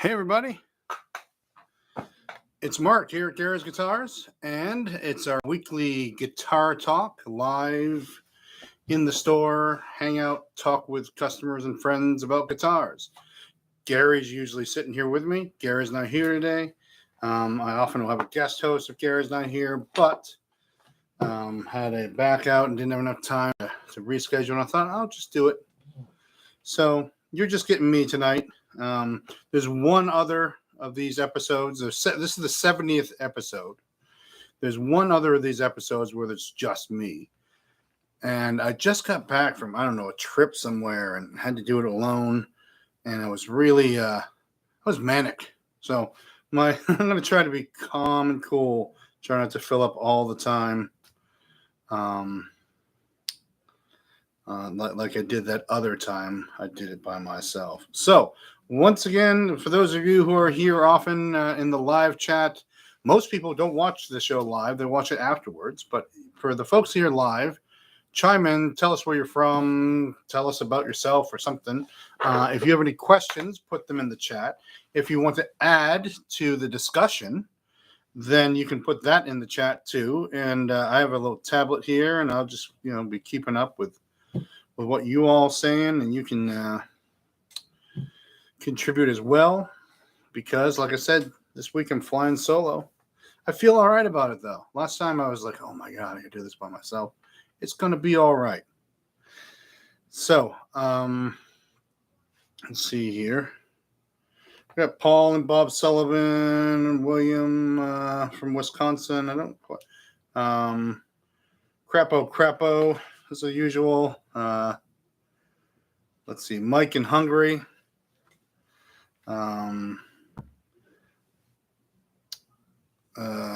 Hey everybody, it's Mark here at Gary's Guitars, and it's our weekly guitar talk live in the store, hangout, talk with customers and friends about guitars. Gary's usually sitting here with me. Gary's not here today. I often will have a guest host if Gary's not here, but had a back out and didn't have enough time to reschedule, and I thought I'll just do it. So you're just getting me tonight. There's one other of these episodes. This is the 70th episode. There's one other of these episodes where it's just me. And I just got back from, I don't know, a trip somewhere and had to do it alone. And I was really, I was manic. So I'm going to try to be calm and cool. Try not to fill up all the time. Like I did that other time, I did it by myself. So once again, for those of you who are here often in the live chat, most people don't watch the show live. They watch it afterwards. But for the folks here live, chime in, tell us where you're from, tell us about yourself or something. If you have any questions, put them in the chat. If you want to add to the discussion, then you can put that in the chat too. And I have a little tablet here, and I'll just be keeping up with what you all saying, and you can contribute as well, because like I said, this week I'm flying solo. I feel all right about it though. Last time I was like, oh my god, I could do this by myself. It's gonna be all right. So let's see here. We got Paul and Bob Sullivan and William from Wisconsin. I don't quite Crapo as the usual. Let's see, Mike in Hungary.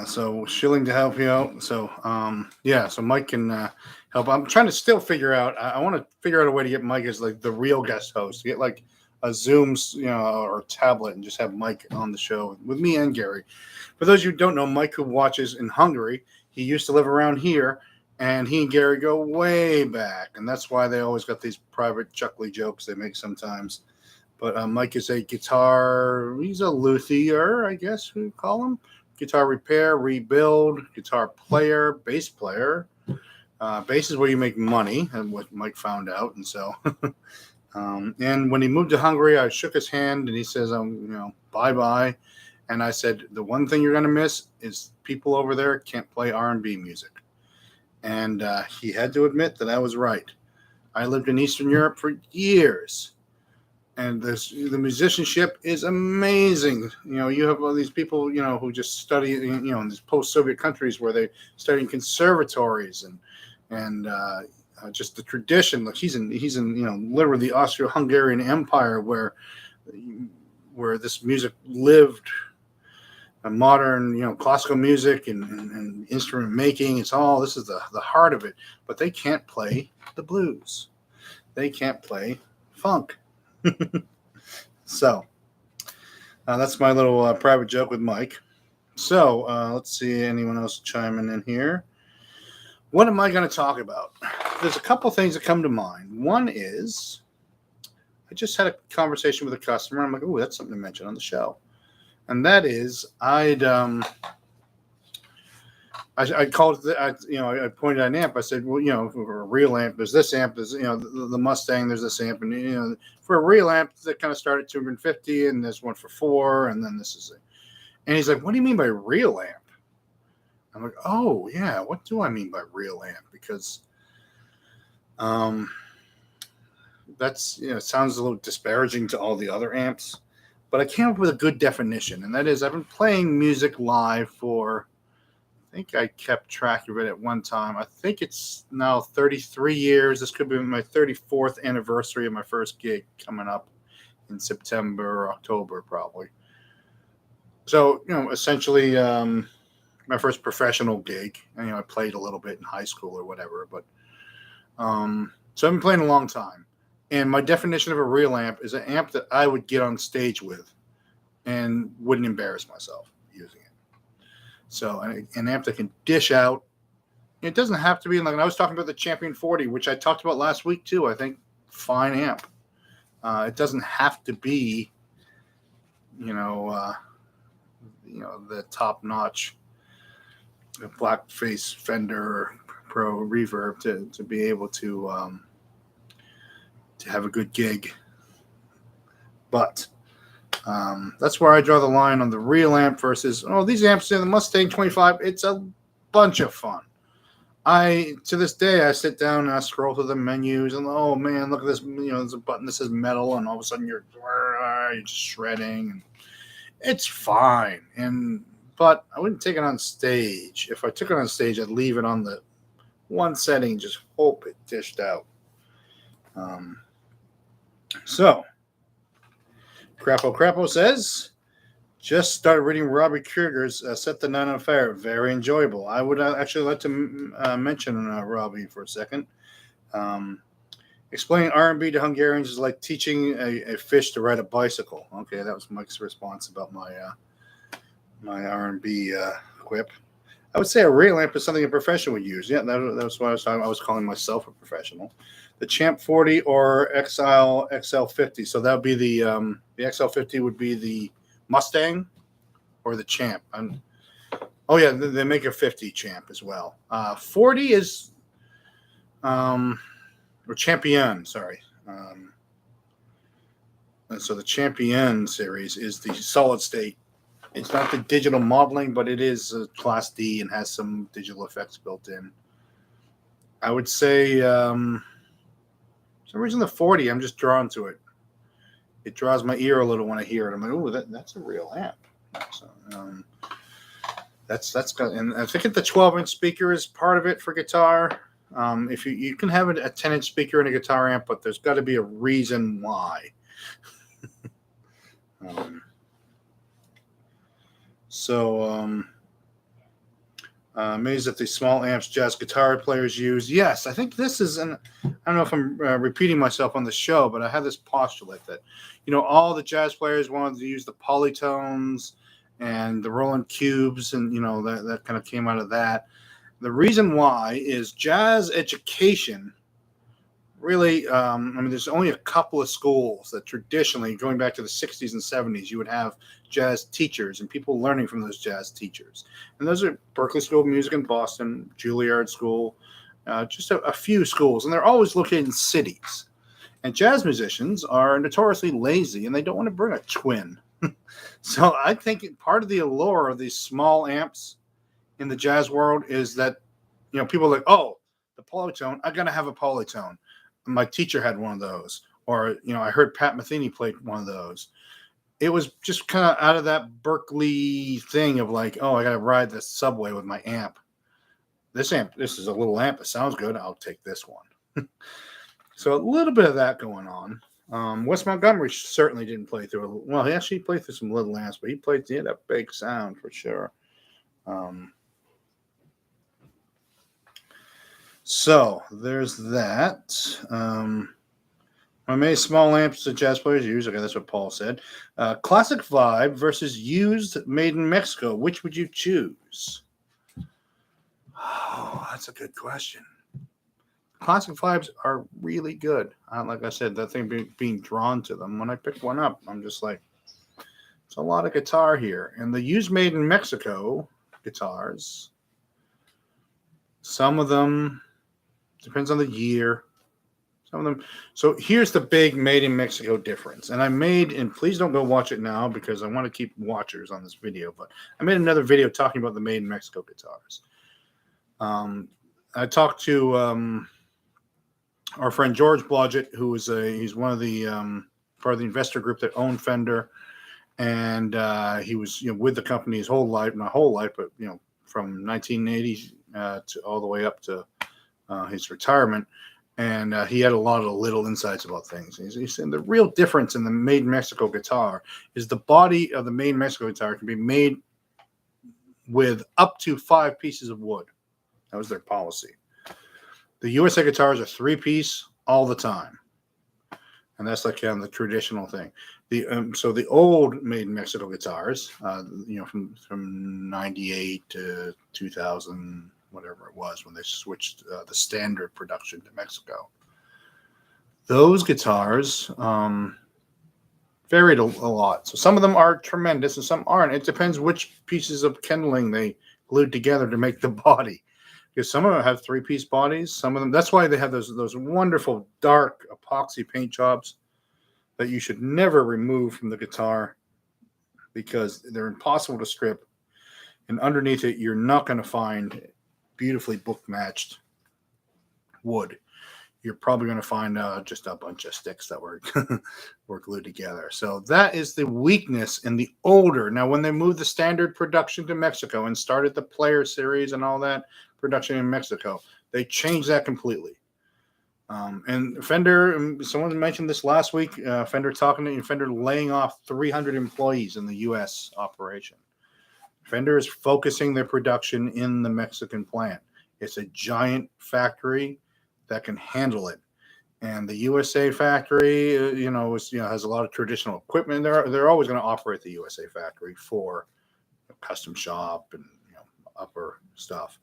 So shilling to help you out. So so Mike can help. I'm trying to still figure out. I want to figure out a way to get Mike as like the real guest host. Get like a Zoom, or a tablet, and just have Mike on the show with me and Gary. For those of you who don't know, Mike, who watches in Hungary, he used to live around here, and he and Gary go way back, and that's why they always got these private chuckly jokes they make sometimes. But Mike is a guitar, he's a luthier, I guess we call him. Guitar repair, rebuild, guitar player, bass player. Bass is where you make money, and what Mike found out. And so, and when he moved to Hungary, I shook his hand, and he says, bye-bye. And I said, the one thing you're going to miss is people over there can't play R&B music. And he had to admit that I was right. I lived in Eastern Europe for years. And the musicianship is amazing. You have all these people, who just study, in these post-Soviet countries where they study in conservatories and just the tradition. Like he's in literally the Austro-Hungarian Empire where this music lived. Modern, classical music and instrument making. This is the heart of it. But they can't play the blues. They can't play funk. So that's my little private joke with Mike. So let's see, anyone else chiming in here? What am I going to talk about? There's a couple things that come to mind. One is I just had a conversation with a customer. I'm like, oh, that's something to mention on the show. And that is I called I pointed at an amp. I said, well, for a real amp, there's this amp, there's the Mustang, there's this amp, and for a real amp that kind of start at $250, and there's one for $400, and then this is it. And he's like, what do you mean by real amp? I'm like, oh yeah, what do I mean by real amp? Because that's it sounds a little disparaging to all the other amps, but I came up with a good definition, and that is I've been playing music live for, I think I kept track of it at one time. I think it's now 33 years. This could be my 34th anniversary of my first gig coming up in September or October, probably. So, essentially my first professional gig. I played a little bit in high school or whatever, but so I've been playing a long time. And my definition of a real amp is an amp that I would get on stage with and wouldn't embarrass myself using it. So an amp that can dish out. It doesn't have to be like I was talking about the Champion 40, which I talked about last week too. I think fine amp. It doesn't have to be the top-notch black face Fender Pro reverb to be able to have a good gig. But that's where I draw the line on the real amp versus, these amps in the Mustang 25. It's a bunch of fun. To this day, I sit down and I scroll through the menus and, oh man, look at this, there's a button that says metal, and all of a sudden you're just shredding. And it's fine. But I wouldn't take it on stage. If I took it on stage, I'd leave it on the one setting, just hope it dished out. So, Crapo says, just started reading Robbie Krieger's Set the Night on Fire. Very enjoyable. I would actually like to mention Robbie for a second. Explaining R&B to Hungarians is like teaching a fish to ride a bicycle. Okay, that was Mike's response about my R&B quip. I would say a real amp is something a professional would use. Yeah, that was what I was talking about. I was calling myself a professional. The Champ 40 or Exile XL50. So that would be the XL50 would be the Mustang or the Champ. They make a 50 Champ as well. 40 is or Champion, sorry. And so the Champion series is the solid state. It's not the digital modeling, but it is a Class D and has some digital effects built in. I would say, for some reason, the 40, I'm just drawn to it. It draws my ear a little when I hear it. I'm like, oh, that's a real amp. So, that's got, and I think the 12-inch speaker is part of it for guitar. If you can have a 10-inch speaker in a guitar amp, but there's got to be a reason why. Amazed at the small amps jazz guitar players use. Yes, I think this is I don't know if I'm repeating myself on the show, but I had this postulate that, all the jazz players wanted to use the polytones and the Roland cubes, and, that kind of came out of that. The reason why is jazz education really, there's only a couple of schools that traditionally, going back to the 60s and 70s, you would have jazz teachers and people learning from those jazz teachers. And those are Berklee School of Music in Boston, Juilliard School, just a few schools. And they're always located in cities. And jazz musicians are notoriously lazy, and they don't want to bring a twin. So I think part of the allure of these small amps in the jazz world is that, people are like, oh, the polytone, I got to have a polytone. My teacher had one of those. Or, I heard Pat Metheny played one of those. It was just kind of out of that Berklee thing of like, oh, I got to ride the subway with my amp. This is a little amp. It sounds good. I'll take this one. So a little bit of that going on. Wes Montgomery certainly didn't play through. Well, he actually played through some little amps, but he had a big sound for sure. So there's that. Amazed small amps that jazz players use. Okay, that's what Paul said. Classic vibe versus used made in Mexico. Which would you choose? Oh, that's a good question. Classic vibes are really good. Like I said, that thing being drawn to them. When I pick one up, I'm just like, it's a lot of guitar here. And the used made in Mexico guitars, some of them, depends on the year. Some of them. So here's the big made in Mexico difference. And and please don't go watch it now because I want to keep watchers on this video, but I made another video talking about the made in Mexico guitars. I talked to our friend George Blodgett, who is he's one of the part of the investor group that owned Fender, and he was with the company his whole life, not whole life, but from 1980 to all the way up to his retirement, and he had a lot of little insights about things. He said the real difference in the made in Mexico guitar is the body of the made in Mexico guitar can be made with up to 5 pieces of wood. That was their policy. The USA guitars are 3-piece all the time, and that's like the traditional thing. So the old made in Mexico guitars, from 98 to 2000, whatever it was, when they switched the standard production to Mexico. Those guitars varied a lot. So some of them are tremendous and some aren't. It depends which pieces of kindling they glued together to make the body. Because some of them have 3-piece bodies. Some of them, that's why they have those wonderful dark epoxy paint jobs that you should never remove from the guitar because they're impossible to strip. And underneath it, you're not going to find beautifully book matched wood. You're probably going to find just a bunch of sticks that were glued together. So that is the weakness in the older. Now, when they moved the standard production to Mexico and started the Player Series and all that production in Mexico, they changed that completely. And Fender, someone mentioned this last week, Fender laying off 300 employees in the U.S. operation. Fender is focusing their production in the Mexican plant. It's a giant factory that can handle it. And the USA factory, has a lot of traditional equipment. They're always going to operate the USA factory for custom shop and upper stuff.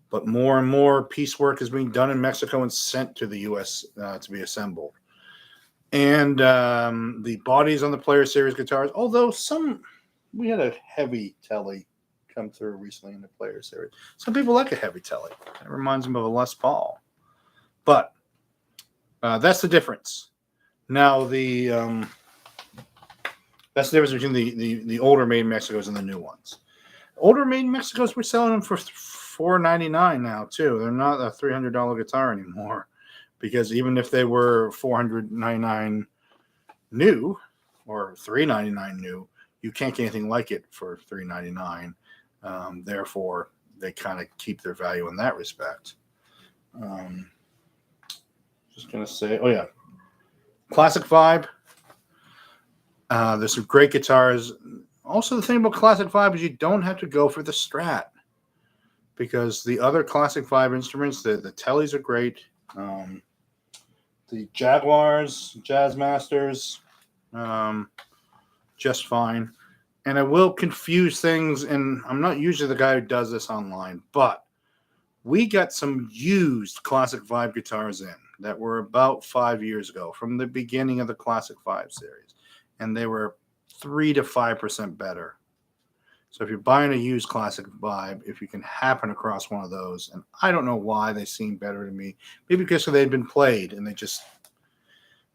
But more and more piecework is being done in Mexico and sent to the U.S. To be assembled. And the bodies on the Player Series guitars, although we had a heavy telly come through recently in the Player Series. Some people like a heavy telly. It reminds them of a Les Paul. But that's the difference. Now that's the difference between the older made Mexicos and the new ones. Older made Mexicos, we're selling them for $499 now too. They're not a $300 guitar anymore, because even if they were $499 new or $399 new, you can't get anything like it for $399. Therefore, they kind of keep their value in that respect. Just gonna say, classic vibe. There's some great guitars. Also, the thing about classic vibe is you don't have to go for the Strat, because the other classic vibe instruments, the Tellys are great. The Jaguars, Jazzmasters, just fine. And I will confuse things, and I'm not usually the guy who does this online, but we got some used classic vibe guitars in that were about 5 years ago, from the beginning of the classic vibe series, and they were 3 to 5% better. So if you're buying a used classic vibe, if you can happen across one of those, and I don't know why they seem better to me, maybe because they've been played, and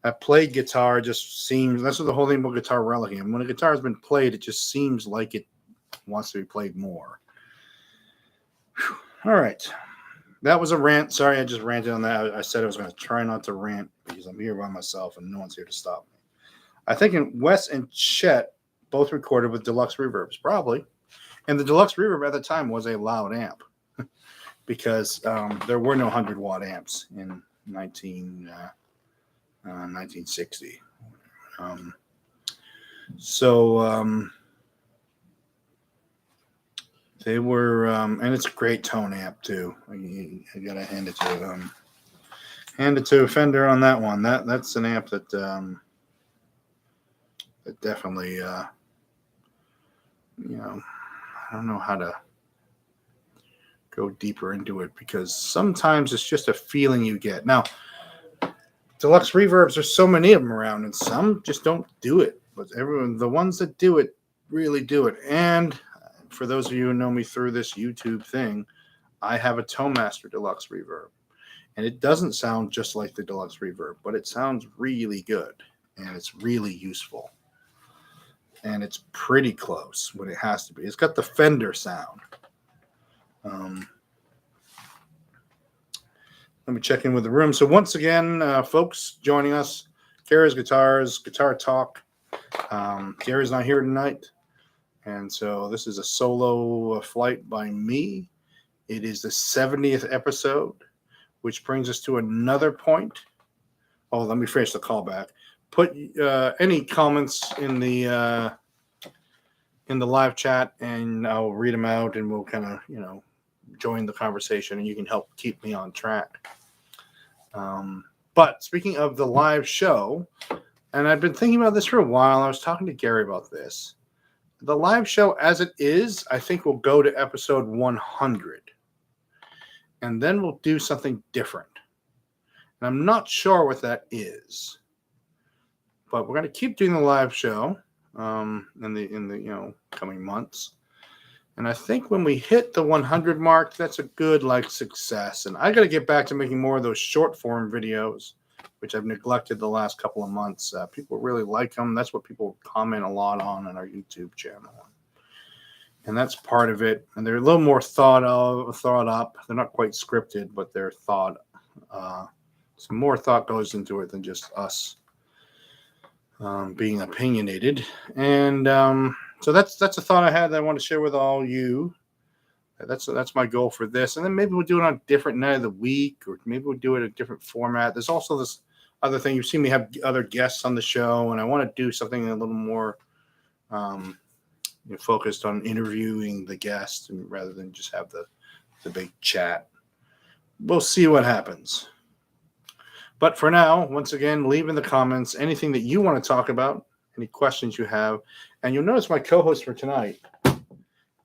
that played guitar just seems, that's what the whole thing about guitar relicing. When a guitar has been played, it just seems like it wants to be played more. Whew. All right. That was a rant. Sorry, I just ranted on that. I said I was going to try not to rant because I'm here by myself and no one's here to stop me. I think Wes and Chet both recorded with deluxe reverbs, probably. And the deluxe reverb at the time was a loud amp because there were no 100-watt amps in 1960. They were, and it's a great tone amp too. I gotta hand it to Fender on that one. That's an amp that definitely, I don't know how to go deeper into it, because sometimes it's just a feeling you get. Now, deluxe reverbs, there's so many of them around, and some just don't do it. But the ones that do it really do it. And for those of you who know me through this YouTube thing, I have a Tonemaster deluxe reverb, and it doesn't sound just like the deluxe reverb, but it sounds really good, and it's really useful, and it's pretty close when it has to be. It's got the Fender sound. Let me check in with the room. So once again, folks joining us, Kara's Guitars, Guitar Talk. Gary's not here tonight, and so this is a solo flight by me. It is the 70th episode, which brings us to another point. Oh, let me finish the callback. Put any comments in the live chat, and I'll read them out, and we'll kind of join the conversation, and you can help keep me on track. But speaking of the live show, and I've been thinking about this for a while. I was talking to Gary about this. The live show as it is, I think we'll go to episode 100. And then we'll do something different. And I'm not sure what that is. but we're going to keep doing the live show in the coming months. And I think when we hit the 100 mark, that's a good success. And I got to get back to making more of those short form videos, which I've neglected the last couple of months. People really like them. That's what people comment a lot on our YouTube channel. And that's part of it. And they're a little more thought up. They're not quite scripted, but they're thought. Some more thought goes into it than just us being opinionated. And so that's a thought I had that I want to share with all you. That's my goal for this. And then maybe we'll do it on a different night of the week, or maybe we'll do it in a different format. There's also this other thing. You've seen me have other guests on the show, and I want to do something a little more focused on interviewing the guest rather than just have the big chat. We'll see what happens. But for now, once again, leave in the comments anything that you want to talk about, any questions you have. And you'll notice my co-host for tonight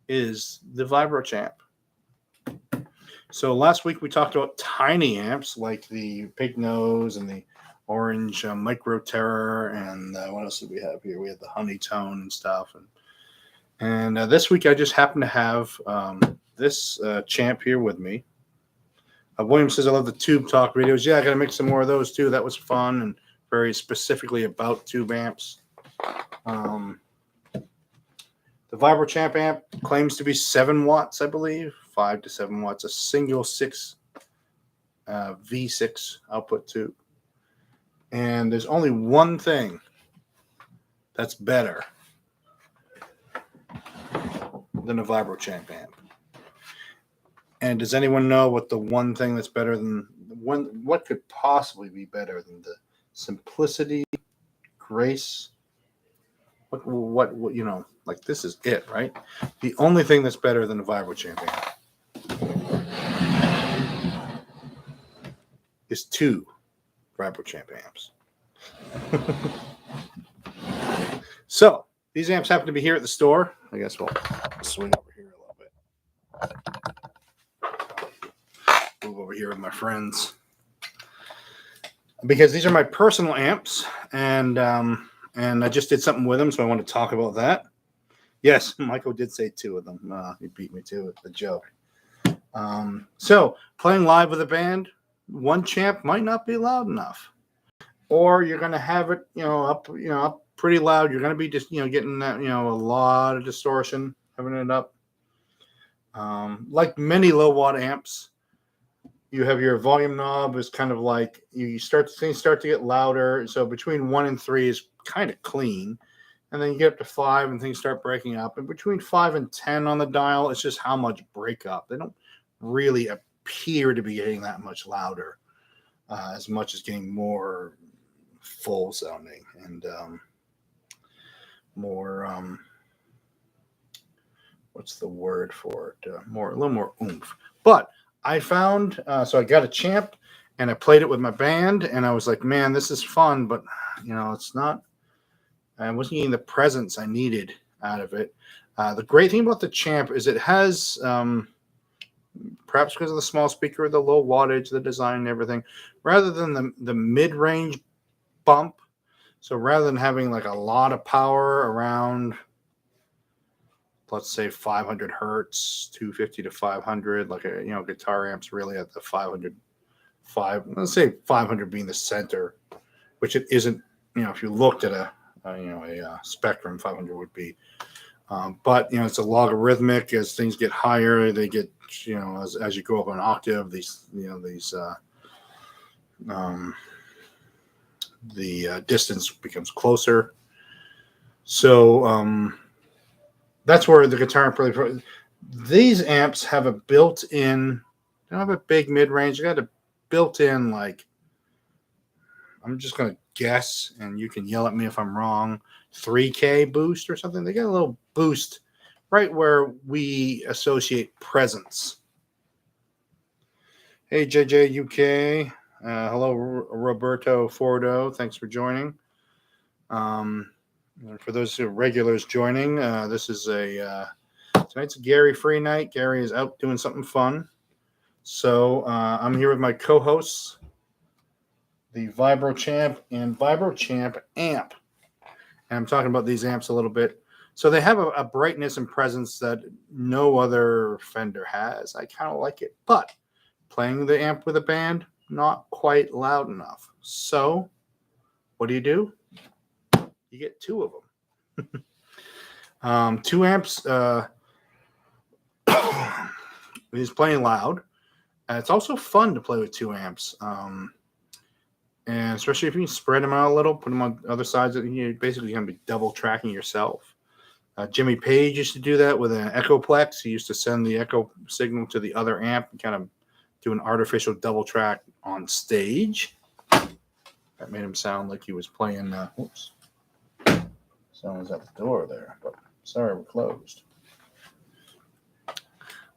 is the Vibro Champ. So last week we talked about tiny amps like the Pig Nose and the Orange Micro Terror, and what else did we have here? We had the Honeytone and stuff. And this week I just happen to have this champ here with me. William says, I love the Tube Talk videos. Yeah, I got to make some more of those too. That was fun and very specifically about tube amps. The Vibro Champ amp claims to be 7 watts, I believe, 5 to 7 watts, a single 6 V6 output tube. And there's only one thing that's better than a Vibro Champ amp. And does anyone know what the one thing that's better than what could possibly be better than the simplicity, grace? What this is it, right? The only thing that's better than a Vibro Champ amp is 2 Vibro Champ amps. So these amps happen to be here at the store. I guess we'll swing over here a little bit. Move over here with my friends, because these are my personal amps, and I just did something with them, so I want to talk about that. Yes, Michael did say 2 of them. He beat me to it, the joke. So playing live with a band, one champ might not be loud enough, or you're going to have it, up pretty loud. You're going to be just, getting that, a lot of distortion, having it up. Like many low watt amps, you have your volume knob is kind of like things start to get louder. So between 1 and 3 is kind of clean. And then you get up to 5 and things start breaking up. And between 5 and 10 on the dial, it's just how much breakup. They don't really appear to be getting that much louder, as much as getting more full sounding and more, what's the word for it? A little more oomph. But I found, so I got a champ and I played it with my band, and I was like, man, this is fun, but it's not. I wasn't getting the presence I needed out of it. The great thing about the champ is it has, perhaps because of the small speaker, the low wattage, the design and everything, rather than the mid-range bump. So rather than having like a lot of power around, let's say 500 hertz, 250 to 500, like guitar amps really at the let's say 500 being the center, which it isn't. If you looked at a Spectrum, 500 would be, but it's a logarithmic. As things get higher, they get, as you go up an octave, the distance becomes closer. So that's where the guitar amp really. These amps have a built-in. They don't have a big mid-range. They got a built-in, I'm just gonna guess, and you can yell at me if I'm wrong, 3K boost or something. They got a little boost right where we associate presence. Hey, JJ UK. Hello, Roberto Fordo. Thanks for joining. For those regulars joining, this is tonight's a Gary free night. Gary is out doing something fun. So I'm here with my co-hosts, the Vibro Champ and Vibro Champ Amp. And I'm talking about these amps a little bit. So they have a brightness and presence that no other Fender has. I kind of like it. But playing the amp with a band, not quite loud enough. So what do? You get two of them. 2 amps is playing loud. It's also fun to play with 2 amps. And especially if you can spread them out a little, put them on other sides, you're basically going to be double tracking yourself. Jimmy Page used to do that with an Echoplex. He used to send the echo signal to the other amp and kind of do an artificial double track on stage. That made him sound like he was playing. Oops. Someone's at the door there, but sorry, we're closed.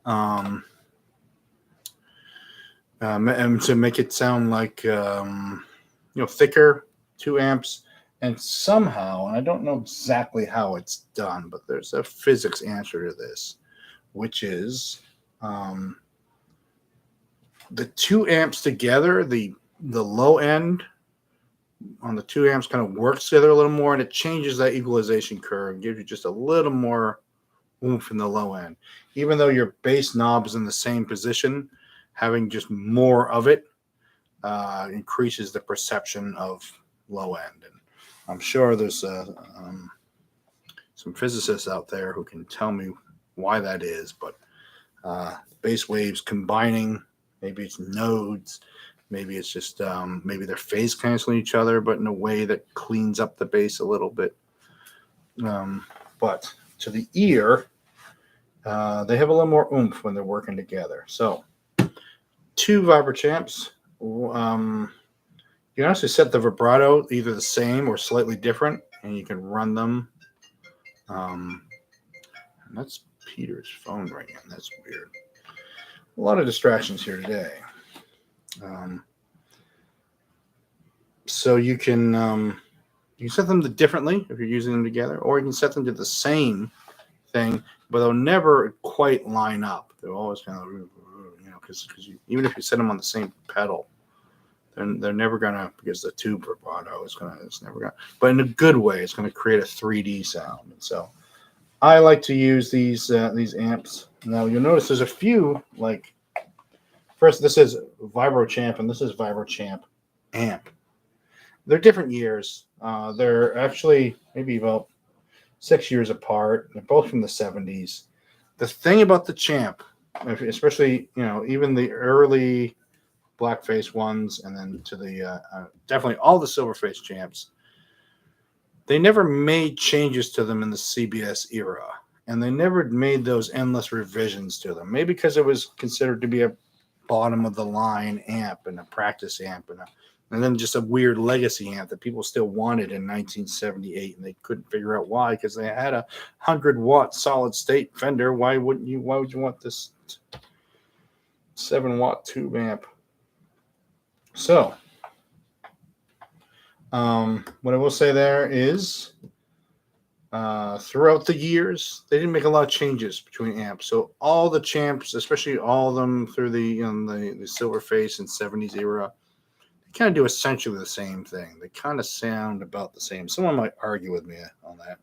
And to make it sound like, thicker, 2 amps. And somehow, and I don't know exactly how it's done, but there's a physics answer to this, which is the 2 amps together, the low end on the 2 amps kind of works together a little more, and it changes that equalization curve, gives you just a little more oomph in the low end. Even though your bass knob is in the same position, having just more of it increases the perception of low end. And I'm sure there's some physicists out there who can tell me why that is, but bass waves combining, maybe it's nodes, maybe it's just maybe they're phase canceling each other, but in a way that cleans up the bass a little bit. But to the ear, they have a little more oomph when they're working together. So 2 Vibro Champs. You can actually set the vibrato either the same or slightly different, and you can run them. And that's Peter's phone ringing. That's weird. A lot of distractions here today. So you can set them to differently if you're using them together, or you can set them to the same thing, but they'll never quite line up. They're always kind of, because even if you set them on the same pedal, they're never gonna, because the tube vibrato it's never gonna, but in a good way, it's gonna create a 3D sound. And so I like to use these amps. Now you'll notice there's a few, like, first this is Vibro Champ and this is Vibro Champ Amp. They're different years. They're actually maybe about 6 years apart. They're both from the 70s. The thing about the Champ, especially, even the early blackface ones, and then to the definitely all the silverface Champs, they never made changes to them in the CBS era, and they never made those endless revisions to them. Maybe because it was considered to be a bottom of the line amp and a practice amp, and then just a weird legacy amp that people still wanted in 1978, and they couldn't figure out why, because they had a 100-watt solid state Fender. Why would you want this 7-watt tube amp? So what I will say there is throughout the years, they didn't make a lot of changes between amps. So all the Champs, especially all of them through the silverface and 70s era, they kind of do essentially the same thing. They kind of sound about the same. Someone might argue with me on that.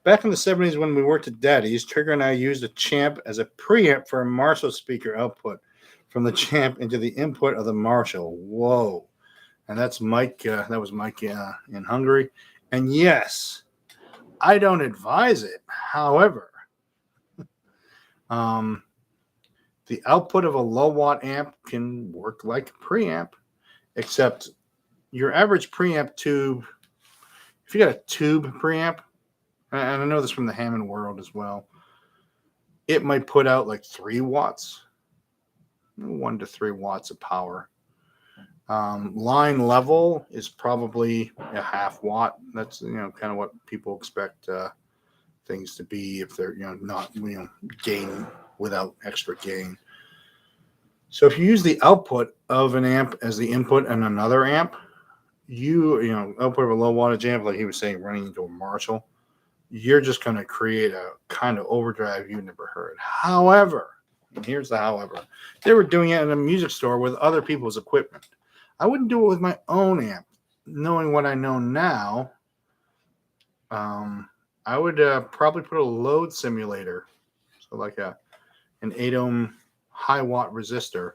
Back in the 70s when we worked at Daddy's, Trigger and I used a Champ as a preamp for a Marshall speaker output from the Champ into the input of the Marshall. Whoa. And that's Mike. That was Mike in Hungary. And yes, I don't advise it. However, the output of a low watt amp can work like a preamp, except your average preamp tube, if you got a tube preamp, and I know this from the Hammond world as well, it might put out like 3 watts, 1 to 3 watts of power. Line level is probably a 0.5 watt. That's kind of what people expect things to be if they're not gain without extra gain. So if you use the output of an amp as the input and another amp, output of a low wattage amp, like he was saying, running into a Marshall, you're just going to create a kind of overdrive you've never heard. However, and here's the however, they were doing it in a music store with other people's equipment. I wouldn't do it with my own amp. Knowing what I know now, I would probably put a load simulator, so like an 8 ohm high watt resistor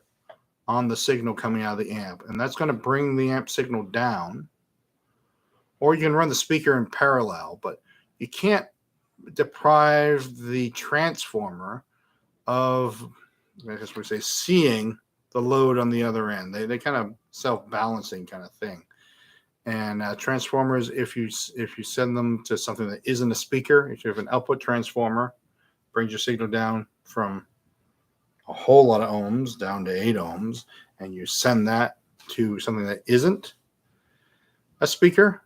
on the signal coming out of the amp, and that's going to bring the amp signal down. Or you can run the speaker in parallel, but you can't deprive the transformer of, I guess we say, seeing the load on the other end. They kind of self-balancing kind of thing. And transformers, if you send them to something that isn't a speaker, if you have an output transformer, brings your signal down from a whole lot of ohms down to 8 ohms, and you send that to something that isn't a speaker,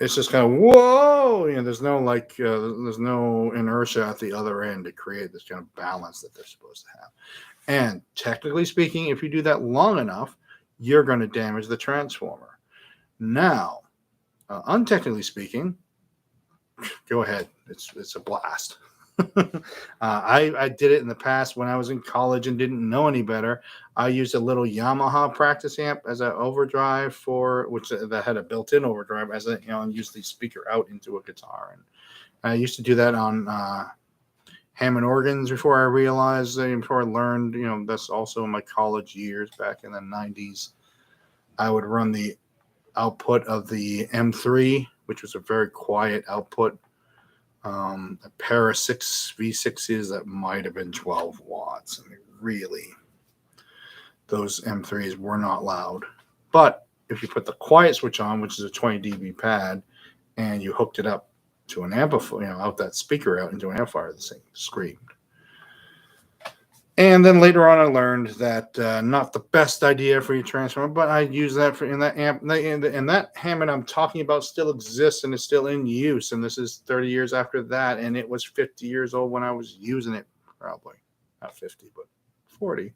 it's just kind of whoa. There's no there's no inertia at the other end to create this kind of balance that they're supposed to have. And technically speaking, if you do that long enough, you're going to damage the transformer. Now, untechnically speaking, go ahead. It's a blast. I did it in the past when I was in college and didn't know any better. I used a little Yamaha practice amp as an overdrive that had a built-in overdrive and used the speaker out into a guitar. And I used to do that on Hammond organs before I learned, that's also in my college years back in the 90s. I would run the output of the M3, which was a very quiet output. A pair of 6 V6s that might have been 12 watts. I mean, really, those M3s were not loud. But if you put the quiet switch on, which is a 20 dB pad, and you hooked it up to an amplifier, out that speaker out into an amplifier, the thing screamed. And then later on, I learned that not the best idea for your transformer, but I use that in that amp. And that Hammond I'm talking about still exists and is still in use. And this is 30 years after that. And it was 50 years old when I was using it, probably. Not 50, but 40.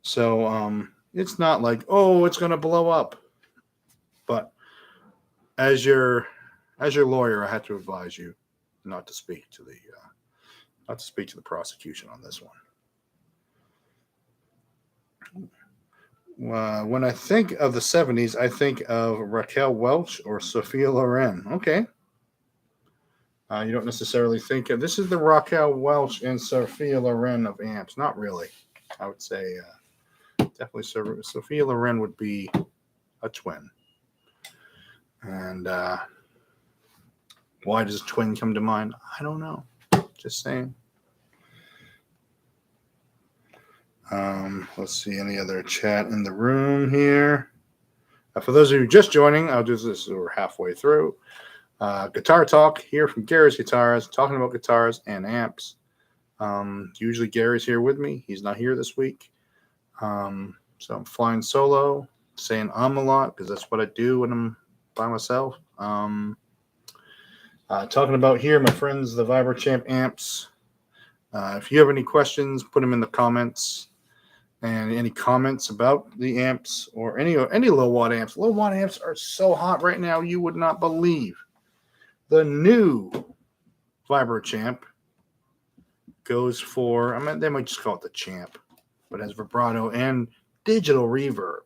So it's not like, oh, it's going to blow up. But as your lawyer, I had to advise you not to speak to the prosecution on this one. When I think of the 70s, I think of Raquel Welch or Sophia Loren. Okay. You don't necessarily think this is the Raquel Welch and Sophia Loren of amps. Not really. I would say definitely Sophia Loren would be a twin. And why does twin come to mind? I don't know. Just saying. Let's see any other chat in the room here. For those of you just joining, I'll do this. We're halfway through. Guitar talk here from Gary's Guitars, talking about guitars and amps. Usually Gary's here with me. He's not here this week. So I'm flying solo, saying a lot because that's what I do when I'm by myself. Talking about here, my friends, the Vibro Champ amps. If you have any questions, put them in the comments. And any comments about the amps or any low watt amps. Low watt amps are so hot right now, you would not believe. The new Vibro Champ goes for, they might just call it the Champ, but has vibrato and digital reverb.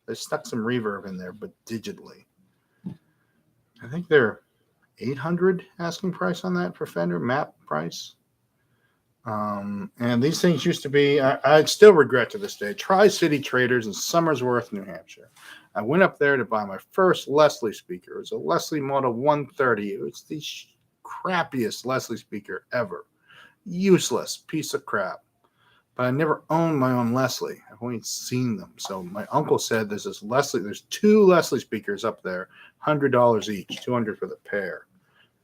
They stuck some reverb in there, but digitally. I think they're $800 asking price on that for Fender, map price. And these things used to be, I still regret to this day, Tri-City Traders in Somersworth, New Hampshire. I went up there to buy my first Leslie speaker. It was a Leslie Model 130. It was the crappiest Leslie speaker ever. Useless piece of crap. But I never owned my own Leslie. I've only seen them. So my uncle said there's 2 Leslie speakers up there, $100 each, $200 for the pair.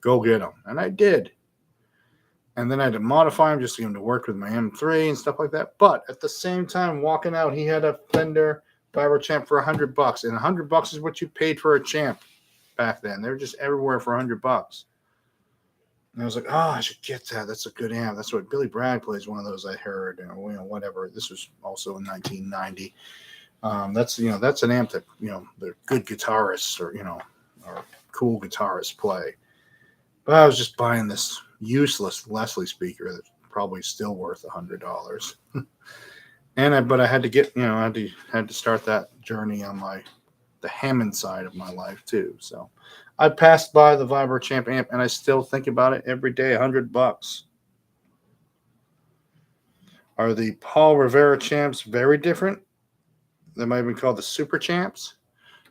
Go get them. And I did. And then I had to modify them just to get them to work with my M3 and stuff like that. But at the same time, walking out, he had a Fender Vibro Champ for $100. And $100 is what you paid for a Champ back then. They were just everywhere for $100. And I was like, oh, I should get that. That's a good amp. That's what Billy Bragg plays, one of those I heard, whatever. This was also in 1990. That's an amp that, the good guitarists or cool guitarists play. But I was just buying this useless Leslie speaker that's probably still worth $100. But I had to get, I had to start that journey on the Hammond side of my life too. So I passed by the Vibro Champ amp, and I still think about it every day. $100. Are the Paul Revere champs very different? They might have been called the Super Champs.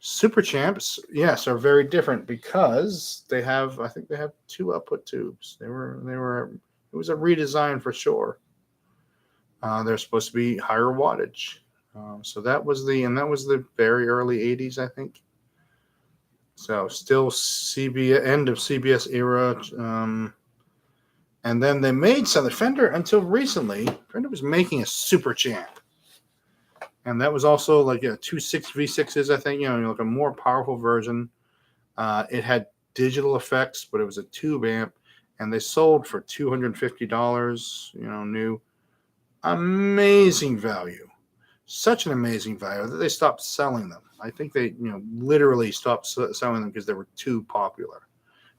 Super Champs, yes, are very different because I think they have two output tubes. It was a redesign for sure. They're supposed to be higher wattage. So that was the very early 80s, I think. So still CBS, end of CBS era. And then they made the Fender until recently. Fender was making a Super Champ. And that was also like a 2.6 V6s, I think, like a more powerful version. It had digital effects, but it was a tube amp, and they sold for $250, new. Amazing value. Such an amazing value that they stopped selling them. I think they, literally stopped selling them because they were too popular.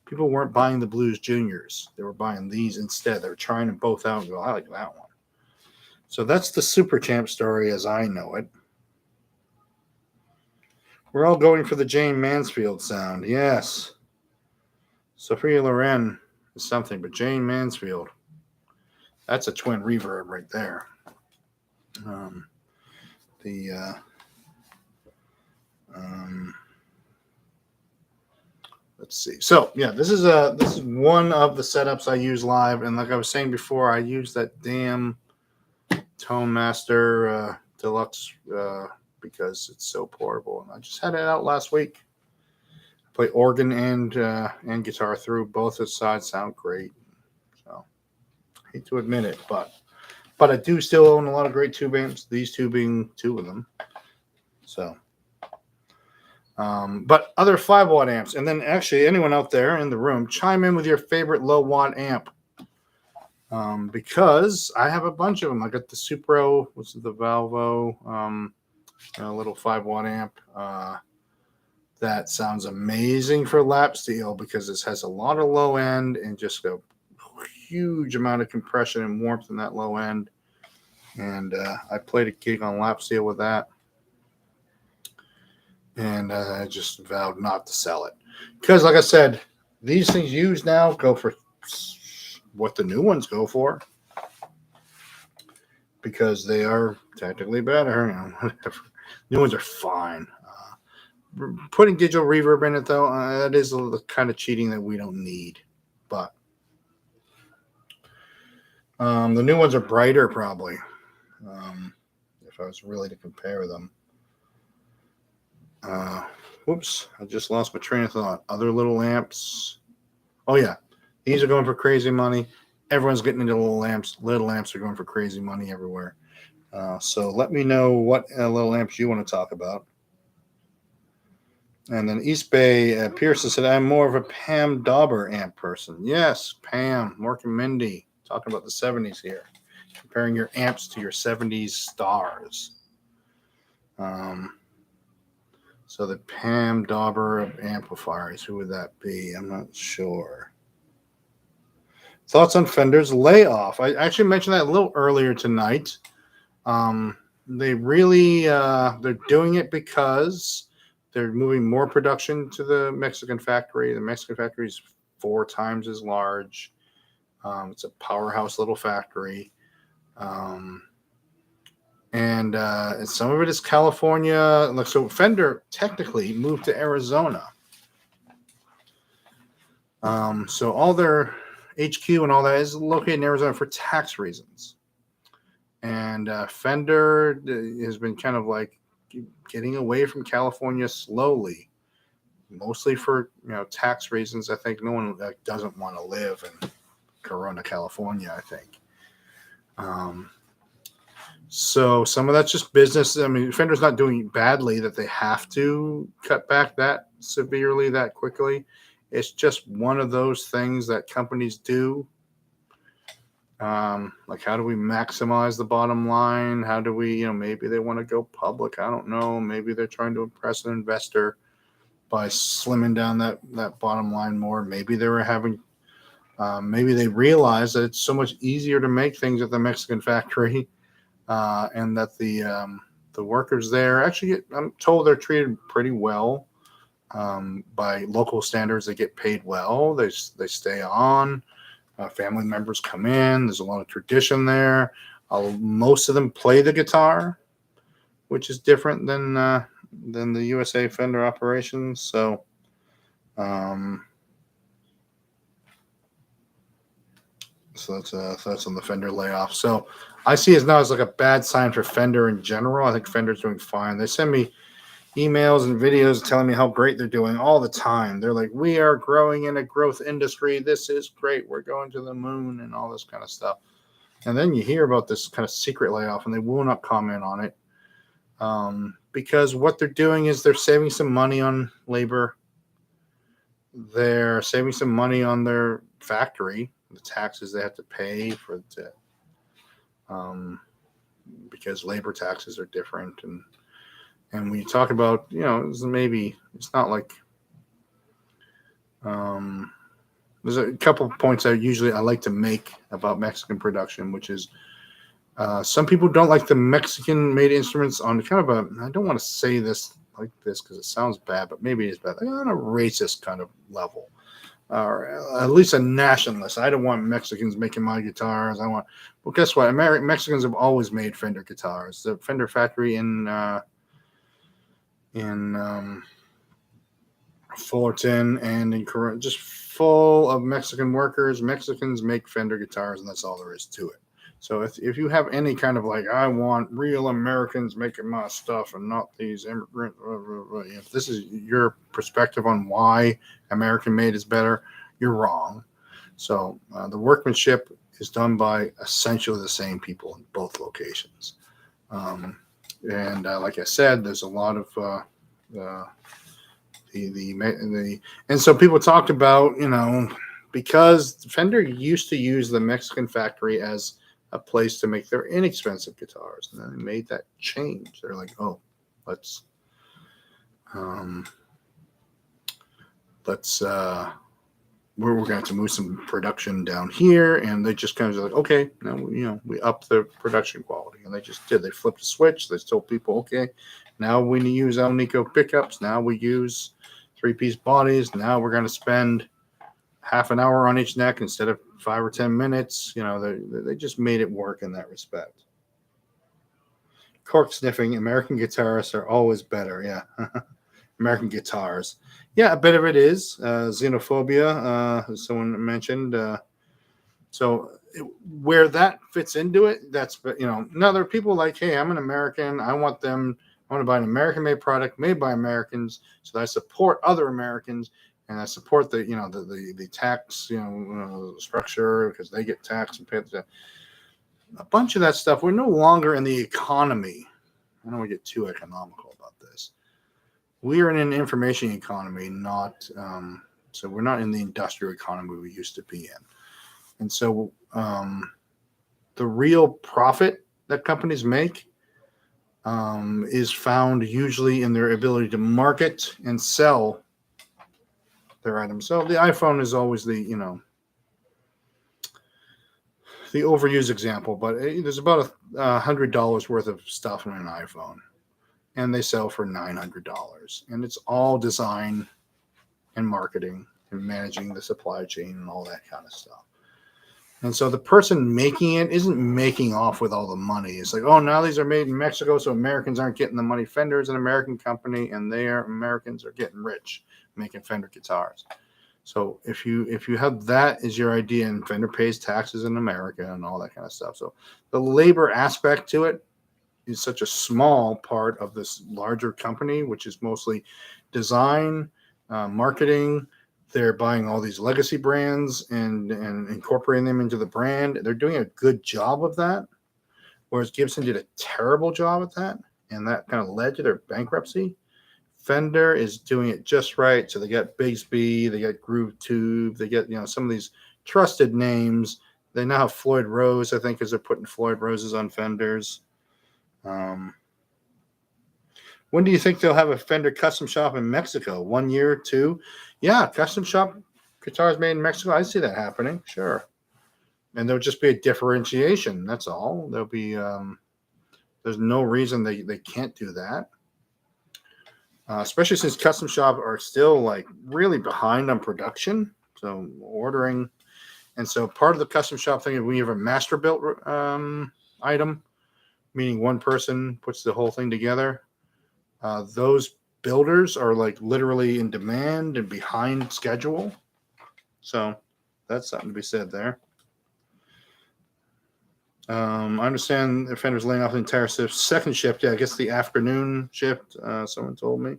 People weren't buying the Blues Juniors. They were buying these instead. They were trying them both out and go, I like that one. So that's the Super Champ story as I know it. We're all going for the Jane Mansfield sound. Yes. Sophia Loren is something, but Jane Mansfield, that's a twin reverb right there. Let's see. So yeah, this is one of the setups I use live, and like I was saying before, I use that damn Tone Master Deluxe because it's so portable. And I just had it out last week. I play organ and guitar through both its sides. Sound great. So I hate to admit it, but I do still own a lot of great tube amps. These two being two of them. So. But other 5-watt amps, and then actually anyone out there in the room, chime in with your favorite low-watt amp. Because I have a bunch of them. I got the Supro, which is the Valvo, a little 5-watt amp. That sounds amazing for lap steel because this has a lot of low end and just a huge amount of compression and warmth in that low end. And I played a gig on lap steel with that. And I just vowed not to sell it. Because, like I said, these things used now go for what the new ones go for. Because they are technically better. Whatever. New ones are fine. Putting digital reverb in it, though, that is the kind of cheating that we don't need. But the new ones are brighter, probably. If I was really to compare them. Whoops, I just lost my train of thought. Other little amps. Oh, yeah. These are going for crazy money. Everyone's getting into little amps. Little amps are going for crazy money everywhere. So let me know what little amps you want to talk about. And then East Bay Pearson said, I'm more of a Pam Dauber amp person. Yes, Pam, Mork and Mindy, talking about the 70s here. Comparing your amps to your 70s stars. So the Pam Dauber of amplifiers, who would that be? I'm not sure. Thoughts on Fender's layoff? I actually mentioned that a little earlier tonight. They really they're doing it because they're moving more production to the Mexican factory. The Mexican factory is 4 times as large. It's a powerhouse little factory. And some of it is California. So Fender technically moved to Arizona. So all their HQ and all that is located in Arizona for tax reasons. And Fender has been kind of like getting away from California slowly, mostly for tax reasons. I think no one doesn't want to live in Corona, California, I think. So some of that's just business. I mean, Fender's not doing badly that they have to cut back that severely, that quickly. It's just one of those things that companies do. Like, how do we maximize the bottom line? How do we, maybe they want to go public. I don't know. Maybe they're trying to impress an investor by slimming down that bottom line more. Maybe they were having, maybe they realize that it's so much easier to make things at the Mexican factory and that the workers there actually I'm told they're treated pretty well. By local standards, they get paid well. They stay on. Family members come in. There's a lot of tradition there. Most of them play the guitar, which is different than the USA Fender operations. So, that's on the Fender layoff. So I see it now as like a bad sign for Fender in general. I think Fender's doing fine. They send me emails and videos telling me how great they're doing all the time. They're like, we are growing in a growth industry. This is great. We're going to the moon and all this kind of stuff. And then you hear about this kind of secret layoff and they will not comment on it. Because what they're doing is they're saving some money on labor. They're saving some money on their factory, the taxes they have to pay for it, because labor taxes are different. And when you talk about, maybe it's not like, there's a couple of points I like to make about Mexican production, which is some people don't like the Mexican made instruments on kind of I don't want to say this like this because it sounds bad, but maybe it's bad, like on a racist kind of level, or at least a nationalist. I don't want Mexicans making my guitars. Well, guess what? Mexicans have always made Fender guitars. The Fender factory in Fullerton and in Korea, just full of Mexican workers. Mexicans make Fender guitars, and that's all there is to it. So if you have any kind of like, I want real Americans making my stuff and not these immigrants, if this is your perspective on why American made is better, you're wrong. So the workmanship is done by essentially the same people in both locations. And like I said, there's a lot of and so people talked about, because Fender used to use the Mexican factory as a place to make their inexpensive guitars, and then they made that change. They're like, oh, let's we're going to have to move some production down here, and they just kind of like, okay, now we up the production quality, and they just did. They flipped a switch. They told people, okay, now we use El Nico pickups. Now we use 3-piece bodies. Now we're going to spend half an hour on each neck instead of 5 or 10 minutes. They just made it work in that respect. Cork sniffing. American guitarists are always better. Yeah. American guitars. Yeah, a bit of it is xenophobia, as someone mentioned. Where that fits into it, that's, now there are people like, hey, I'm an American. I want to buy an American-made product made by Americans, so that I support other Americans, and I support the tax, structure, because they get taxed and pay the a bunch of that stuff. We're no longer in the economy. I don't want to get too economical about this. We are in an information economy, not so we're not in the industrial economy we used to be in. And so the real profit that companies make is found usually in their ability to market and sell their items. So the iPhone is always the overused example, but there's about $100 worth of stuff in an iPhone, and they sell for $900, and it's all design and marketing and managing the supply chain and all that kind of stuff. And so the person making it isn't making off with all the money. It's like, oh, now these are made in Mexico, so Americans aren't getting the money. Fender is an American company, and Americans are getting rich making Fender guitars. So if you have that as your idea, and Fender pays taxes in America and all that kind of stuff. So the labor aspect to it is such a small part of this larger company, which is mostly design, marketing. They're buying all these legacy brands and incorporating them into the brand. They're doing a good job of that, whereas Gibson did a terrible job at that, and that kind of led to their bankruptcy. Fender is doing it just right. So they got Bigsby, they got Groove Tube, they get some of these trusted names. They now have Floyd Rose, I think, because they're putting Floyd Roses on Fenders. When do you think they'll have a Fender custom shop in Mexico? 1 year, 2? Yeah, custom shop guitars made in Mexico. I see that happening, sure. And there'll just be a differentiation. That's all. There'll be There's no reason they can't do that. Especially since custom shop are still like really behind on production. So ordering, and so part of the custom shop thing is when you have a master built item, meaning one person puts the whole thing together. Those builders are like literally in demand and behind schedule. So that's something to be said there. I understand the Fender's laying off the entire shift. Second shift, yeah, I guess the afternoon shift. Someone told me.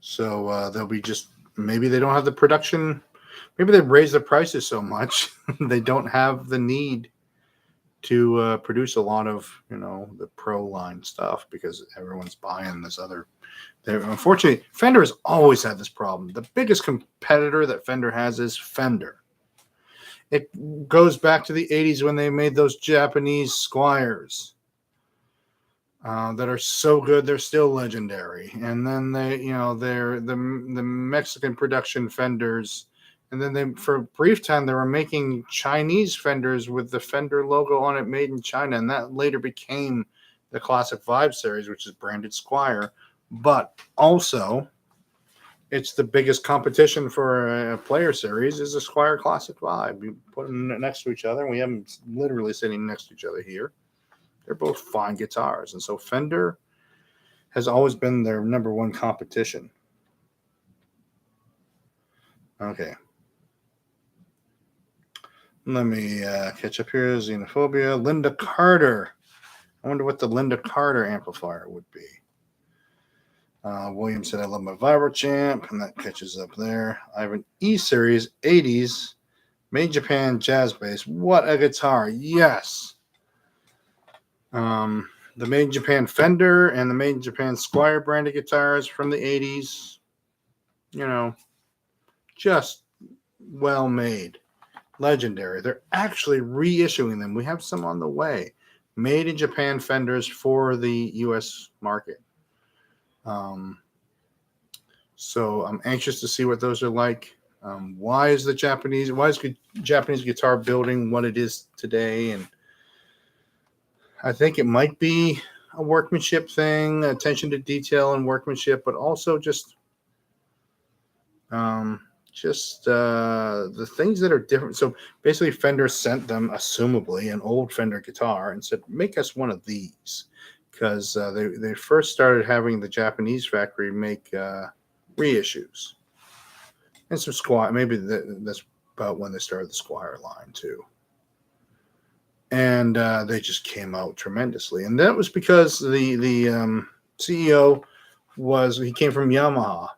So they'll be just maybe they don't have the production. Maybe they've raised the prices so much they don't have the need to produce a lot of the pro line stuff because everyone's buying this other. Unfortunately, Fender has always had this problem. The biggest competitor that Fender has is Fender. It goes back to the 80s when they made those Japanese Squiers that are so good they're still legendary. And then they're the Mexican production Fenders. And then for a brief time, they were making Chinese Fenders with the Fender logo on it, made in China. And that later became the Classic Vibe series, which is branded Squier. But also, it's the biggest competition for a player series is a Squier Classic Vibe. We put them next to each other, and we have them literally sitting next to each other here. They're both fine guitars. And so Fender has always been their number one competition. Okay. Let me catch up here. Xenophobia. Linda Carter. I wonder what the Linda Carter amplifier would be. William said, I love my Vibro Champ, and that catches up there. I have an E-Series 80s Made in Japan jazz bass. What a guitar. Yes. The Made in Japan Fender and the Made in Japan Squier branded guitars from the 80s. Just well made. Legendary. They're actually reissuing them. We have some on the way. Made in Japan Fenders for the U.S. market. So I'm anxious to see what those are like. Why is Japanese guitar building what it is today? And I think it might be a workmanship thing, attention to detail and workmanship, but also just the things that are different. So basically Fender sent them, assumably, an old Fender guitar and said, make us one of these. Because they first started having the Japanese factory make reissues. And some Squier. Maybe that's about when they started the Squier line, too. And they just came out tremendously. And that was because the CEO he came from Yamaha.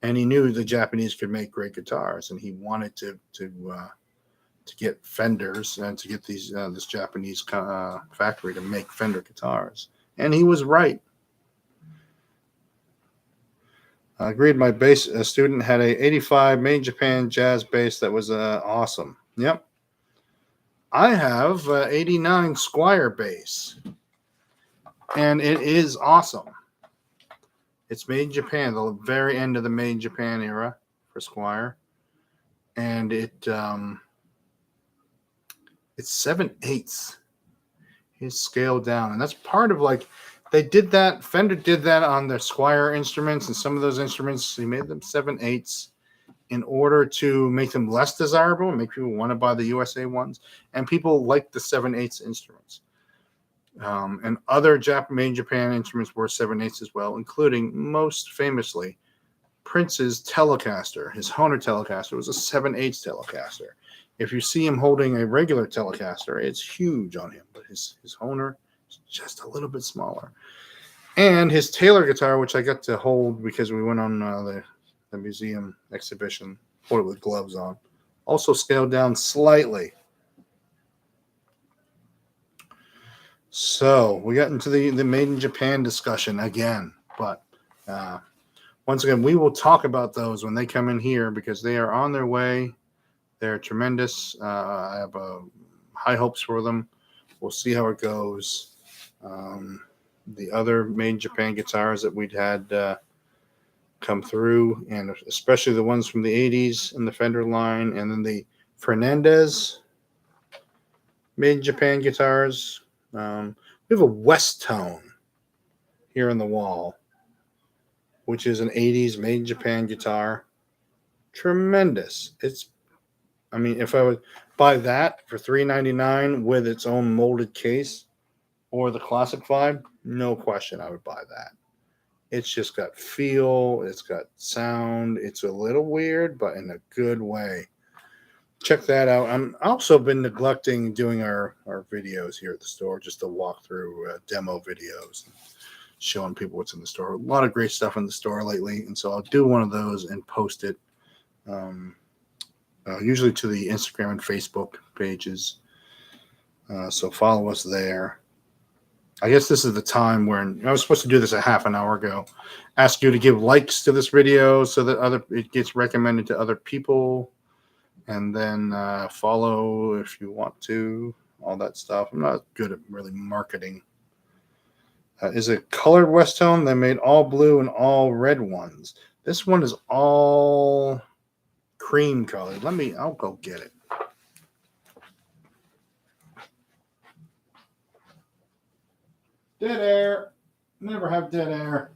And he knew the Japanese could make great guitars. And he wanted to get Fenders and to get this Japanese factory to make Fender guitars. And he was right. Agreed. My bass student had a 85 Made in Japan jazz bass that was awesome. Yep. I have 89 Squier bass. And it is awesome. It's made in Japan, the very end of the Made in Japan era for Squier. And it's 7/8. He's scaled down. And that's part of they did that. Fender did that on their Squier instruments, and some of those instruments, he made them 7/8 in order to make them less desirable, make people want to buy the USA ones. And people like the 7/8 instruments. And other Made in Japan instruments were 7/8 as well, including, most famously, Prince's Telecaster. His Hohner Telecaster was a 7/8 Telecaster. If you see him holding a regular Telecaster, it's huge on him, but his Hohner is just a little bit smaller. And his Taylor guitar, which I got to hold because we went on the museum exhibition, hold it with gloves on, also scaled down slightly. So we got into the Made in Japan discussion again, but once again, we will talk about those when they come in here because they are on their way. They're tremendous. I have high hopes for them. We'll see how it goes. The other Made in Japan guitars that we'd had come through, and especially the ones from the 80s in the Fender line, and then the Fernandez. made in Japan guitars. We have a West Tone here on the wall, which is an 80s made in Japan guitar. Tremendous. I mean, if I would buy that for $3.99 with its own molded case or the Classic Vibe, no question I would buy that. It's just got feel, it's got sound. It's a little weird, but in a good way. Check that out. I'm also been neglecting doing our videos here at the store, just to walk through demo videos, showing people what's in the store. A lot of great stuff in the store lately, and so I'll do one of those and post it, usually to the Instagram and Facebook pages. So follow us there. I guess this is the time when I was supposed to do this a half an hour ago. Ask you to give likes to this video so that it gets recommended to other people, and then follow if you want to. All that stuff. I'm not good at really marketing. Is it colored West Tone? They made all blue and all red ones. This one is all cream colored. I'll go get it. Dead air. Never have dead air.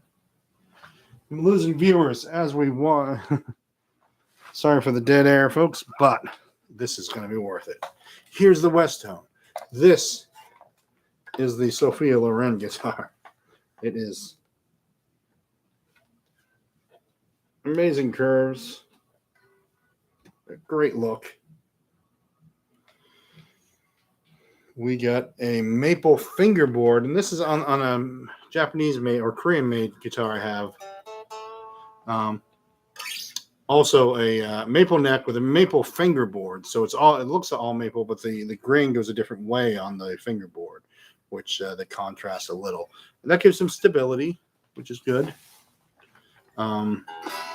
I'm losing viewers as we want. Sorry for the dead air, folks, but this is going to be worth it. Here's the West Tone. This is the Sophia Loren guitar. It is amazing curves. A great look. We got a maple fingerboard, and this is on a Japanese made or Korean made guitar I have. Also a maple neck with a maple fingerboard. So it looks all maple, but the grain goes a different way on the fingerboard, which they contrast a little. And that gives some stability, which is good.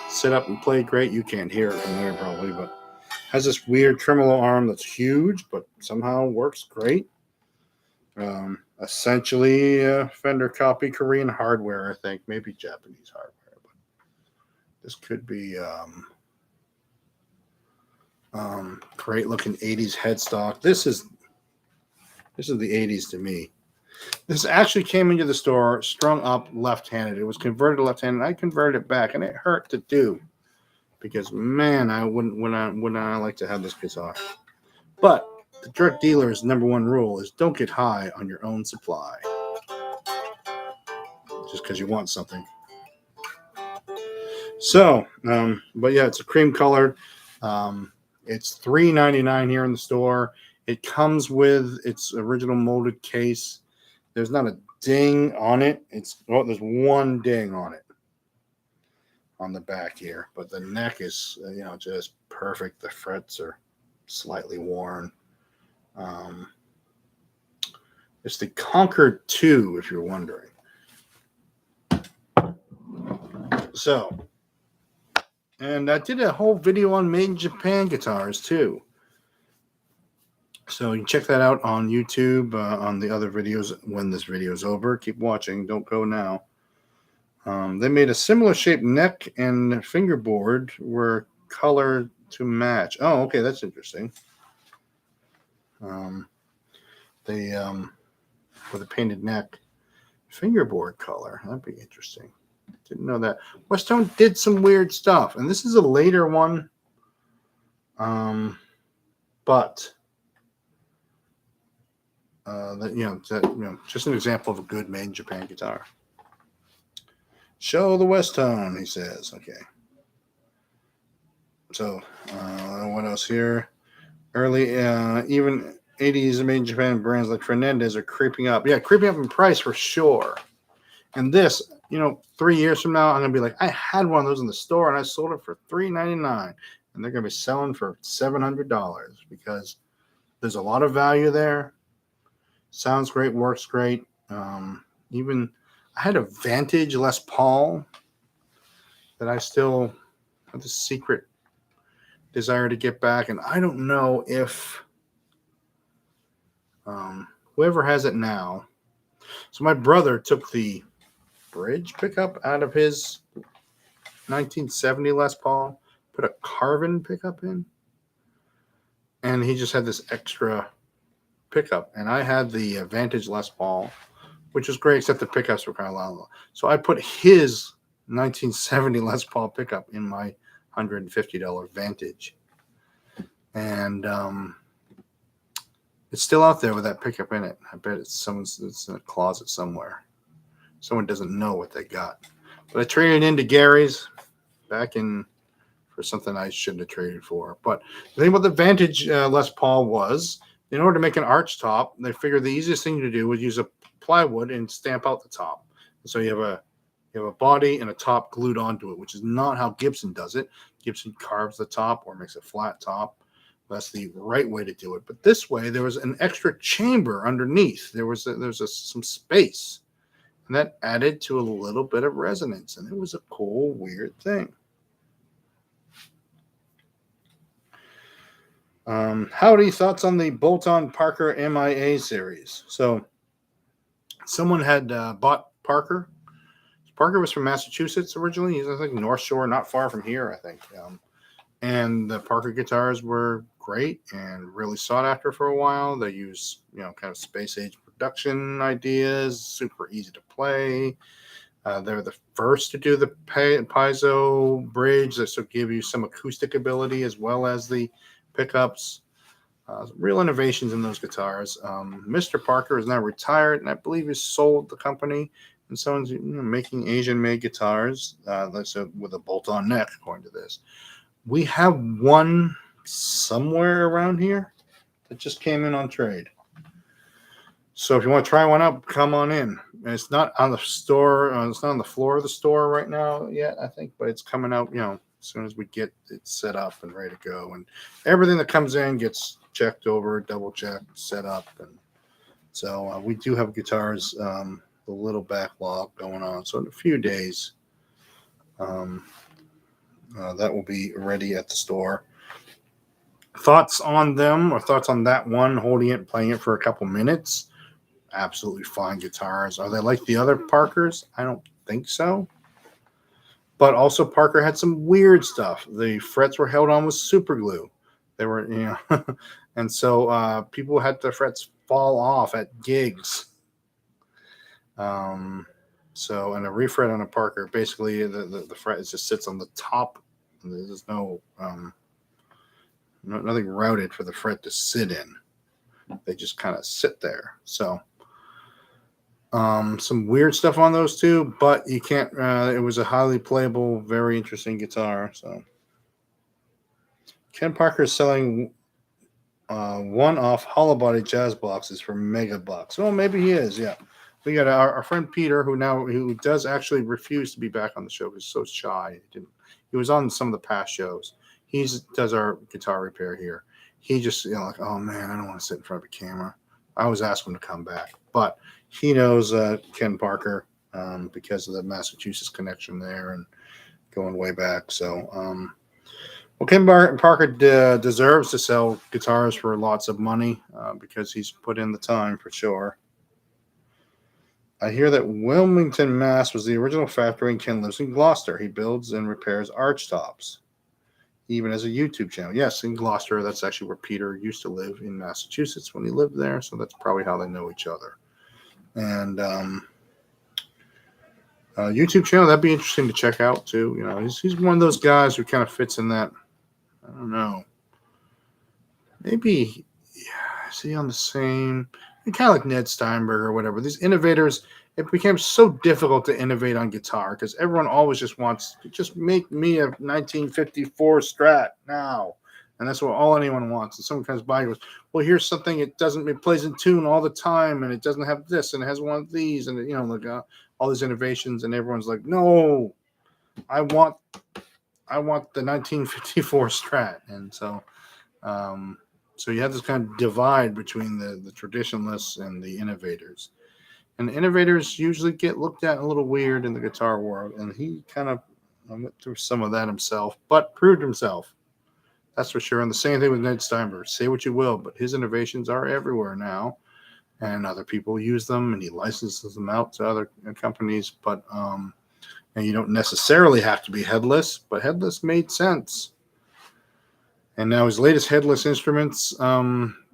Sit up and play great. You can't hear it from there probably, but has this weird tremolo arm that's huge, but somehow works great. Essentially Fender copy, Korean hardware, I think, maybe Japanese hardware, but this could be great looking 80s headstock. This is the 80s to me. This actually came into the store strung up left-handed. It was converted to left-handed. I converted it back, and it hurt to do because, man, I wouldn't like to have this guitar. But the drug dealer's number one rule is don't get high on your own supply just because you want something. So, but yeah, it's a cream colored. It's $3.99 here in the store. It comes with its original molded case. There's not a ding on it. There's one ding on it on the back here, but the neck is just perfect. The frets are slightly worn. It's the Concord 2, if you're wondering. So, and I did a whole video on made in Japan guitars too. So you can check that out on YouTube, on the other videos when this video is over. Keep watching. Don't go now. They made a similar shaped neck and fingerboard were colored to match. Oh, okay. That's interesting. With a painted neck fingerboard color. That'd be interesting. Didn't know that. West Tone did some weird stuff, and this is a later one. But just an example of a good made in Japan guitar. Show the West Tone, he says. Okay. So, what else here? Early, even 80s made in Japan brands like Fernandez are creeping up. Yeah, creeping up in price for sure. And this, 3 years from now, I'm going to be like, I had one of those in the store and I sold it for $3.99. And they're going to be selling for $700 because there's a lot of value there. Sounds great, works great. Even I had a Vantage Les Paul that I still have the secret desire to get back. And I don't know if whoever has it now. So my brother took the bridge pickup out of his 1970 Les Paul, put a Carvin pickup in, and he just had this extra pickup, and I had the Vantage Les Paul, which was great, except the pickups were kind of loud. So I put his 1970 Les Paul pickup in my $150 Vantage, and it's still out there with that pickup in it. I bet it's in a closet somewhere. Someone doesn't know what they got. But I traded into Gary's back in for something I shouldn't have traded for. But the thing about the Vantage Les Paul was, in order to make an arch top, they figured the easiest thing to do was use a plywood and stamp out the top. So you have a body and a top glued onto it, which is not how Gibson does it. Gibson carves the top or makes a flat top. That's the right way to do it. But this way, there was an extra chamber underneath. There was some space, and that added to a little bit of resonance, and it was a cool, weird thing. Howdy, thoughts on the bolt-on Parker MIA series? So someone had bought Parker. Parker was from Massachusetts originally. He's, I think, North Shore, not far from here, I think. And the Parker guitars were great and really sought after for a while. They use, kind of space age production ideas, super easy to play. They're the first to do the piezo bridge that sort of give you some acoustic ability as well as the pickups. Real innovations in those guitars. Mr. Parker is now retired, and I believe he's sold the company. And someone's making Asian-made guitars with a bolt-on neck, according to this. We have one somewhere around here that just came in on trade. So if you want to try one out, come on in. And it's not on the store. It's not on the floor of the store right now yet, I think, but it's coming out, as soon as we get it set up and ready to go. And everything that comes in gets checked over, double checked, set up. And so we do have guitars, a little backlog going on. So in a few days, that will be ready at the store. Thoughts on them or thoughts on that one, holding it, playing it for a couple minutes? Absolutely fine guitars. Are they like the other Parkers? I don't think so. But also Parker had some weird stuff. The frets were held on with super glue. They were, and so people had their frets fall off at gigs. So, and a refret on a Parker, basically the fret just sits on the top. There's nothing routed for the fret to sit in. They just kind of sit there. So, some weird stuff on those two, but you can't. It was a highly playable, very interesting guitar. So, Ken Parker is selling one-off hollow body jazz boxes for mega bucks. Well, maybe he is. Yeah. We got our friend Peter, who does actually refuse to be back on the show because he's so shy. He was on some of the past shows. He does our guitar repair here. He just like, oh man, I don't want to sit in front of a camera. I always ask him to come back, but he knows Ken Parker because of the Massachusetts connection there and going way back. So, well, Ken Parker deserves to sell guitars for lots of money because he's put in the time for sure. I hear that Wilmington, Mass. was the original factory, and Ken lives in Gloucester. He builds and repairs arch tops, even as a YouTube channel. Yes, in Gloucester. That's actually where Peter used to live in Massachusetts when he lived there, so that's probably how they know each other. And YouTube channel, that'd be interesting to check out, too. He's one of those guys who kind of fits in that, I don't know, maybe, is he on the same... kind of like Ned Steinberg or whatever. These innovators, it became so difficult to innovate on guitar because everyone always just wants to just make me a 1954 Strat now. And that's what all anyone wants. And someone comes by and goes, well, here's something it plays in tune all the time and it doesn't have this and it has one of these and all these innovations, and everyone's like, no, I want the 1954 Strat. And so so you have this kind of divide between the traditionalists and the innovators. And the innovators usually get looked at a little weird in the guitar world. And he kind of went through some of that himself, but proved himself. That's for sure. And the same thing with Ned Steinberg. Say what you will, but his innovations are everywhere now. And other people use them, and he licenses them out to other companies. But and you don't necessarily have to be headless, but headless made sense. And now his latest headless instruments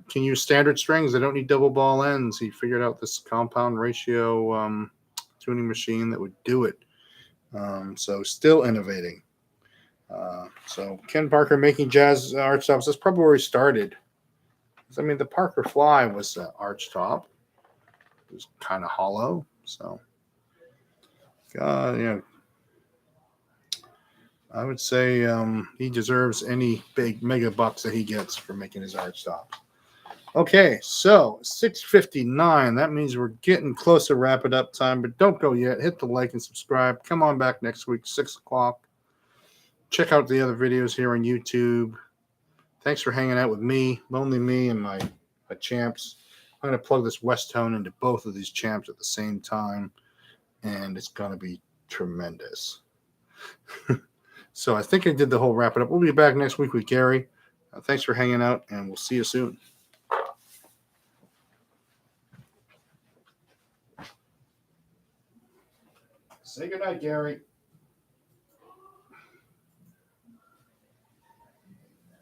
can use standard strings. They don't need double ball ends. He figured out this compound ratio tuning machine that would do it. So still innovating. So Ken Parker making jazz arch tops. That's probably where he started. I mean, the Parker Fly was an arch top. It was kind of hollow. So, I would say he deserves any big mega bucks that he gets for making his arch top. Okay, so 6:59. That means we're getting close to wrap it up time, but don't go yet. Hit the like and subscribe. Come on back next week, 6 o'clock. Check out the other videos here on YouTube. Thanks for hanging out with me, Lonely Me, and my champs. I'm going to plug this West Tone into both of these champs at the same time, and it's going to be tremendous. So I think I did the whole wrap it up. We'll be back next week with Gary. Thanks for hanging out, and we'll see you soon. Say goodnight, Gary.